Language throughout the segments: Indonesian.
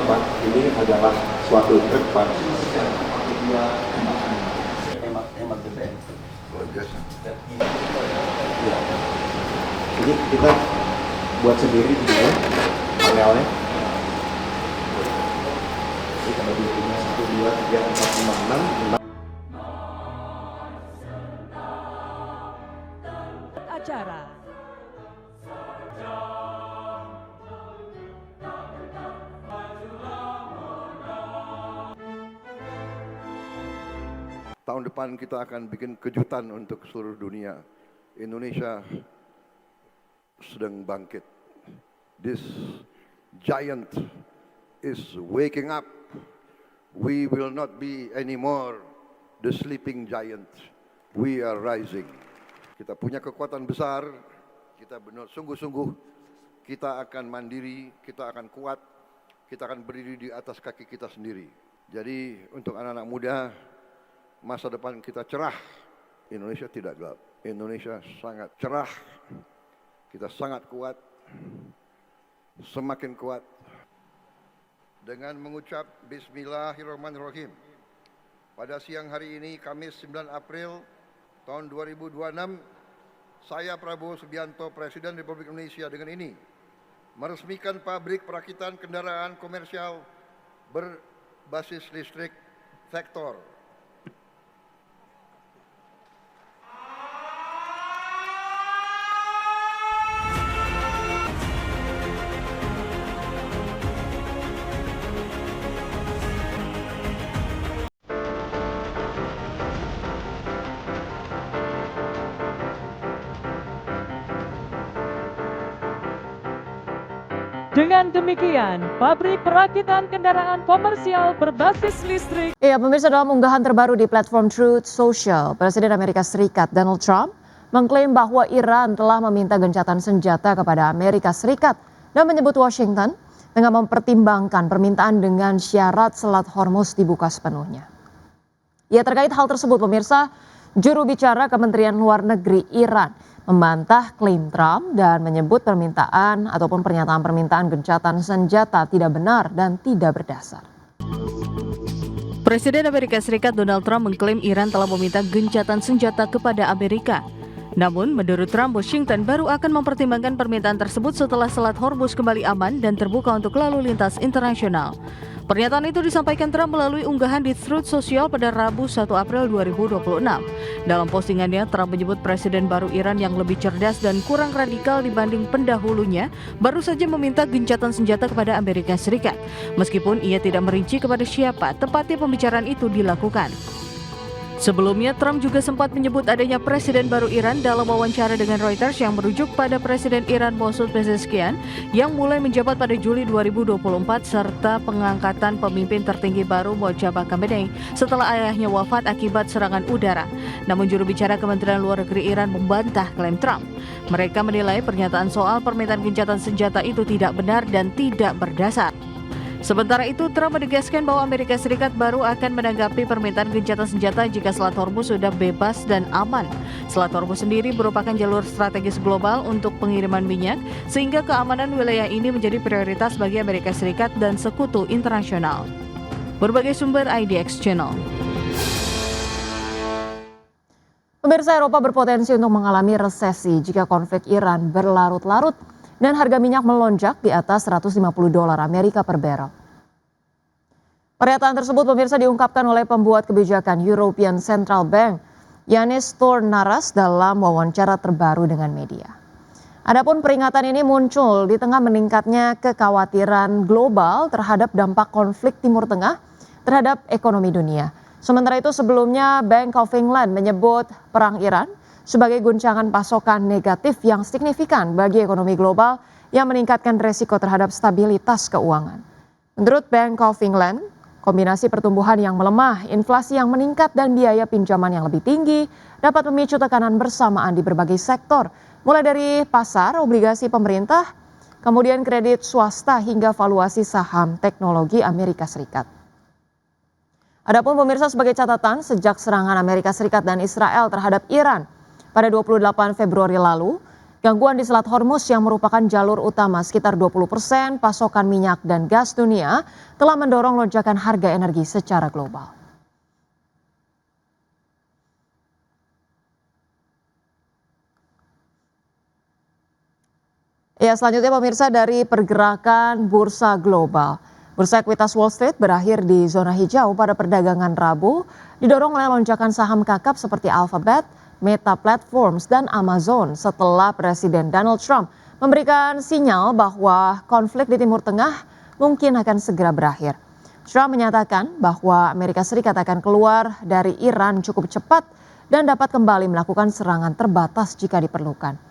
Pak, ini adalah suatu truk Pak. Hemat BBM. Luar biasa. Ya. Ini kita buat sendiri juga panelnya. Ini kalau dihitung 1, 2, 3, 4, 5, 6. Acara tahun depan kita akan bikin kejutan untuk seluruh dunia. Indonesia sedang bangkit. This giant is waking up. We will not be anymore the sleeping giant. We are rising. Kita punya kekuatan besar, kita benar sungguh-sungguh, kita akan mandiri, kita akan kuat, kita akan berdiri di atas kaki kita sendiri. Jadi untuk anak-anak muda, masa depan kita cerah. Indonesia tidak gelap. Indonesia sangat cerah. Kita sangat kuat. Semakin kuat. Dengan mengucap Bismillahirrahmanirrahim. Pada siang hari ini, Kamis 9 April tahun 2026, saya Prabowo Subianto, Presiden Republik Indonesia dengan ini meresmikan pabrik perakitan kendaraan komersial berbasis listrik Vector. dengan demikian, pabrik perakitan kendaraan komersial berbasis listrik. Ya, pemirsa, dalam unggahan terbaru di platform Truth Social, Presiden Amerika Serikat Donald Trump mengklaim bahwa Iran telah meminta gencatan senjata kepada Amerika Serikat dan menyebut Washington tengah mempertimbangkan permintaan dengan syarat Selat Hormuz dibuka sepenuhnya. Ya, terkait hal tersebut, pemirsa, juru bicara Kementerian Luar Negeri Iran membantah klaim Trump dan menyebut permintaan ataupun permintaan gencatan senjata tidak benar dan tidak berdasar. Presiden Amerika Serikat Donald Trump mengklaim Iran telah meminta gencatan senjata kepada Amerika. Namun, menurut Trump, Washington baru akan mempertimbangkan permintaan tersebut setelah Selat Hormuz kembali aman dan terbuka untuk lalu lintas internasional. Pernyataan itu disampaikan Trump melalui unggahan di Truth Social pada Rabu 1 April 2026. Dalam postingannya, Trump menyebut Presiden baru Iran yang lebih cerdas dan kurang radikal dibanding pendahulunya baru saja meminta gencatan senjata kepada Amerika Serikat. Meskipun ia tidak merinci kepada siapa tepatnya pembicaraan itu dilakukan. Sebelumnya, Trump juga sempat menyebut adanya Presiden baru Iran dalam wawancara dengan Reuters yang merujuk pada Presiden Iran Masoud Pezeshkian yang mulai menjabat pada Juli 2024 serta pengangkatan pemimpin tertinggi baru Mojtaba Khamenei setelah ayahnya wafat akibat serangan udara. Namun juru bicara Kementerian Luar Negeri Iran membantah klaim Trump. Mereka menilai pernyataan soal permintaan gencatan senjata itu tidak benar dan tidak berdasar. Sementara itu, Trump menegaskan bahwa Amerika Serikat baru akan menanggapi permintaan gencatan senjata jika Selat Hormuz sudah bebas dan aman. Selat Hormuz sendiri merupakan jalur strategis global untuk pengiriman minyak, sehingga keamanan wilayah ini menjadi prioritas bagi Amerika Serikat dan sekutu internasional. Berbagai sumber IDX Channel. Pemirsa, Eropa berpotensi untuk mengalami resesi jika konflik Iran berlarut-larut dan harga minyak melonjak di atas $150 Amerika per barrel. Pernyataan tersebut, pemirsa, diungkapkan oleh pembuat kebijakan European Central Bank, Yanis Tournaras, dalam wawancara terbaru dengan media. Adapun peringatan ini muncul di tengah meningkatnya kekhawatiran global terhadap dampak konflik Timur Tengah terhadap ekonomi dunia. Sementara itu, sebelumnya Bank of England menyebut perang Iran sebagai guncangan pasokan negatif yang signifikan bagi ekonomi global yang meningkatkan resiko terhadap stabilitas keuangan. Menurut Bank of England, kombinasi pertumbuhan yang melemah, inflasi yang meningkat, dan biaya pinjaman yang lebih tinggi dapat memicu tekanan bersamaan di berbagai sektor, mulai dari pasar, obligasi pemerintah, kemudian kredit swasta hingga valuasi saham teknologi Amerika Serikat. Adapun pemirsa, sebagai catatan, sejak serangan Amerika Serikat dan Israel terhadap Iran pada 28 Februari lalu, Gangguan di Selat Hormuz yang merupakan jalur utama sekitar 20% pasokan minyak dan gas dunia telah mendorong lonjakan harga energi secara global. Ya, selanjutnya pemirsa dari pergerakan bursa global. Bursa ekuitas Wall Street berakhir di zona hijau pada perdagangan Rabu, didorong oleh lonjakan saham kakap seperti Alphabet, Meta Platforms, dan Amazon setelah Presiden Donald Trump memberikan sinyal bahwa konflik di Timur Tengah mungkin akan segera berakhir. Trump menyatakan bahwa Amerika Serikat akan keluar dari Iran cukup cepat dan dapat kembali melakukan serangan terbatas jika diperlukan.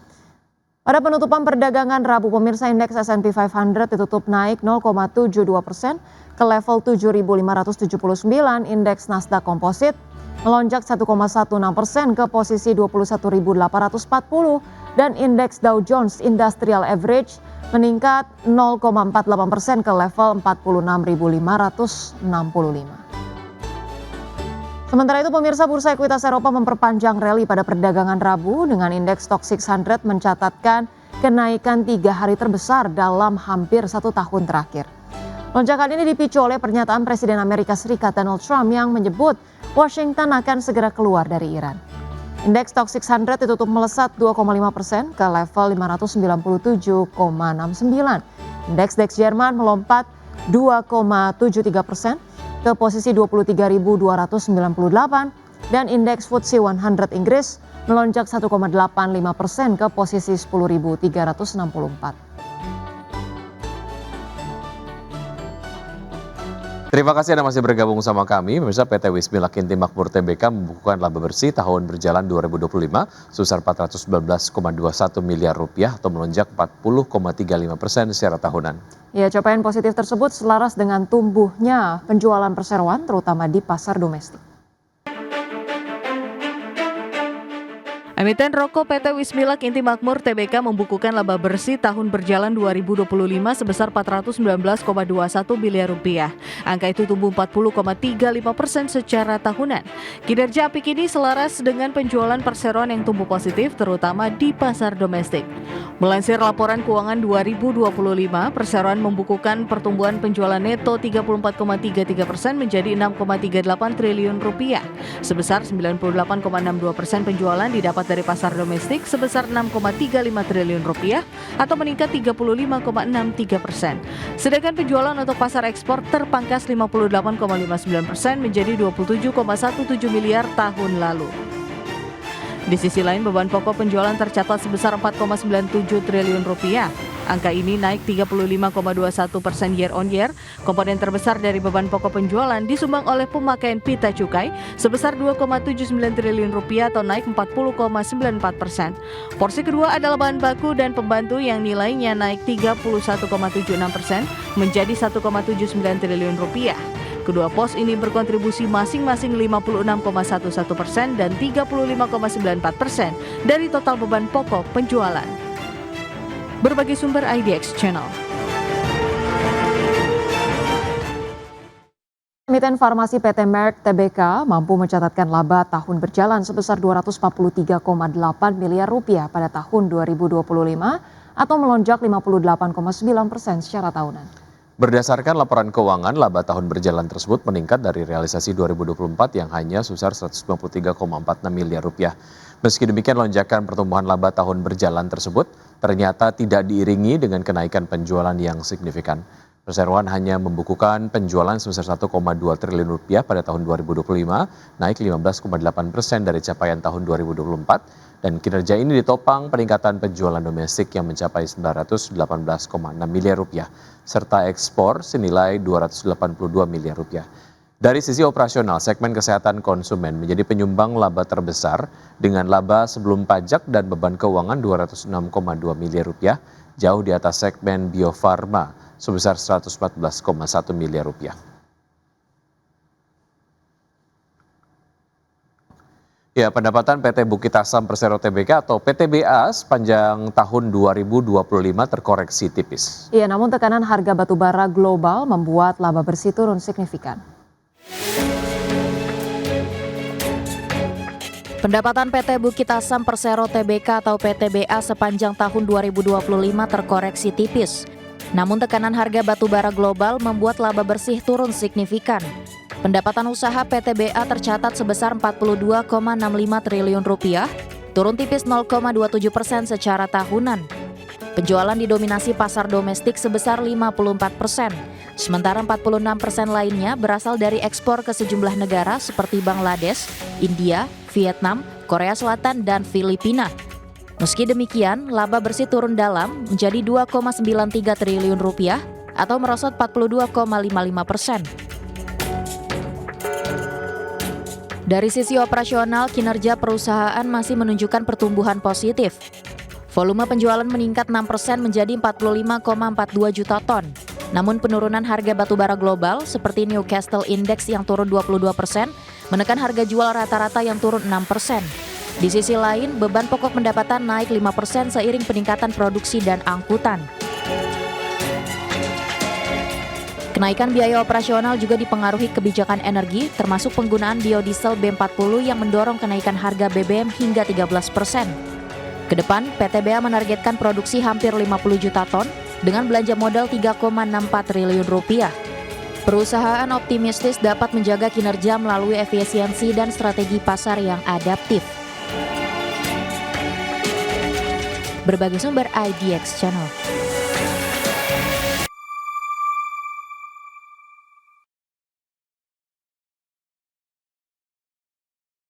Pada penutupan perdagangan Rabu, pemirsa, indeks S&P 500 ditutup naik 0,72% ke level 7.579, indeks Nasdaq Composite melonjak 1,16% ke posisi 21.840 dan indeks Dow Jones Industrial Average meningkat 0,48% ke level 46.565. Sementara itu pemirsa, bursa ekuitas Eropa memperpanjang rally pada perdagangan Rabu dengan indeks Stoxx 600 mencatatkan kenaikan 3 hari terbesar dalam hampir 1 tahun terakhir. Lonjakan ini dipicu oleh pernyataan Presiden Amerika Serikat Donald Trump yang menyebut Washington akan segera keluar dari Iran. Indeks Stoxx 600 ditutup melesat 2,5% ke level 597,69. Indeks DAX Jerman melompat 2,73% ke posisi 23.298 dan indeks FTSE 100 Inggris melonjak 1,85% ke posisi 10.364. Terima kasih Anda masih bergabung sama kami. Pemirsa, PT Wismilak Inti Makmur Tbk membukukan laba bersih tahun berjalan 2025 sebesar 419,21 miliar rupiah atau melonjak 40,35% secara tahunan. Ya, capaian positif tersebut selaras dengan tumbuhnya penjualan perseroan terutama di pasar domestik. Emiten rokok PT Wismilak Inti Makmur Tbk membukukan laba bersih tahun berjalan 2025 sebesar 419,21 miliar rupiah. Angka itu tumbuh 40,35% secara tahunan. Kinerja apik ini selaras dengan penjualan perseroan yang tumbuh positif terutama di pasar domestik. Melansir laporan keuangan 2025, perseroan membukukan pertumbuhan penjualan neto 34,33% menjadi 6,38 triliun rupiah. Sebesar 98,62% penjualan didapat dari pasar domestik sebesar 6,35 triliun rupiah atau meningkat 35,63%. Sedangkan penjualan untuk pasar ekspor terpangkas 58,59% menjadi 27,17 miliar tahun lalu. Di sisi lain, beban pokok penjualan tercatat sebesar 4,97 triliun rupiah. Angka ini naik 35,21% year on year. Komponen terbesar dari beban pokok penjualan disumbang oleh pemakaian pita cukai sebesar 2,79 triliun rupiah atau naik 40,94%. Porsi kedua adalah bahan baku dan pembantu yang nilainya naik 31,76% menjadi 1,79 triliun rupiah. Kedua pos ini berkontribusi masing-masing 56,11% dan 35,94% dari total beban pokok penjualan. Berbagai sumber IDX Channel. Emiten farmasi PT Merck Tbk mampu mencatatkan laba tahun berjalan sebesar 243,8 miliar rupiah pada tahun 2025 atau melonjak 58,9% secara tahunan. Berdasarkan laporan keuangan, laba tahun berjalan tersebut meningkat dari realisasi 2024 yang hanya sebesar 193,46 miliar rupiah. Meski demikian, lonjakan pertumbuhan laba tahun berjalan tersebut ternyata tidak diiringi dengan kenaikan penjualan yang signifikan. Perseroan hanya membukukan penjualan sebesar 1,2 triliun rupiah pada tahun 2025, naik 15,8% dari capaian tahun 2024. Dan kinerja ini ditopang peningkatan penjualan domestik yang mencapai 918,6 miliar rupiah, serta ekspor senilai 282 miliar rupiah. Dari sisi operasional, segmen kesehatan konsumen menjadi penyumbang laba terbesar dengan laba sebelum pajak dan beban keuangan 206,2 miliar rupiah, jauh di atas segmen biofarma sebesar 114,1 miliar rupiah. Ya, pendapatan PT Bukit Asam Persero Tbk atau PTBA sepanjang tahun 2025 terkoreksi tipis. Iya, namun tekanan harga batubara global membuat laba bersih turun signifikan. Pendapatan PT Bukit Asam Persero Tbk atau PTBA sepanjang tahun 2025 terkoreksi tipis. Namun tekanan harga batubara global membuat laba bersih turun signifikan. Pendapatan usaha PTBA tercatat sebesar 42,65 triliun rupiah, turun tipis 0,27% secara tahunan. Penjualan didominasi pasar domestik sebesar 54%, sementara 46% lainnya berasal dari ekspor ke sejumlah negara seperti Bangladesh, India, Vietnam, Korea Selatan, dan Filipina. Meski demikian, laba bersih turun dalam menjadi 2,93 triliun rupiah atau merosot 42,55%. Dari sisi operasional, kinerja perusahaan masih menunjukkan pertumbuhan positif. Volume penjualan meningkat 6% menjadi 45,42 juta ton. Namun penurunan harga batubara global seperti Newcastle Index yang turun 22%, menekan harga jual rata-rata yang turun 6%. Di sisi lain, beban pokok pendapatan naik 5% seiring peningkatan produksi dan angkutan. Kenaikan biaya operasional juga dipengaruhi kebijakan energi, termasuk penggunaan biodiesel B40 yang mendorong kenaikan harga BBM hingga 13%. Kedepan, PTBA menargetkan produksi hampir 50 juta ton dengan belanja modal 3,64 triliun rupiah. Perusahaan optimistis dapat menjaga kinerja melalui efisiensi dan strategi pasar yang adaptif. Berbagai sumber IDX Channel.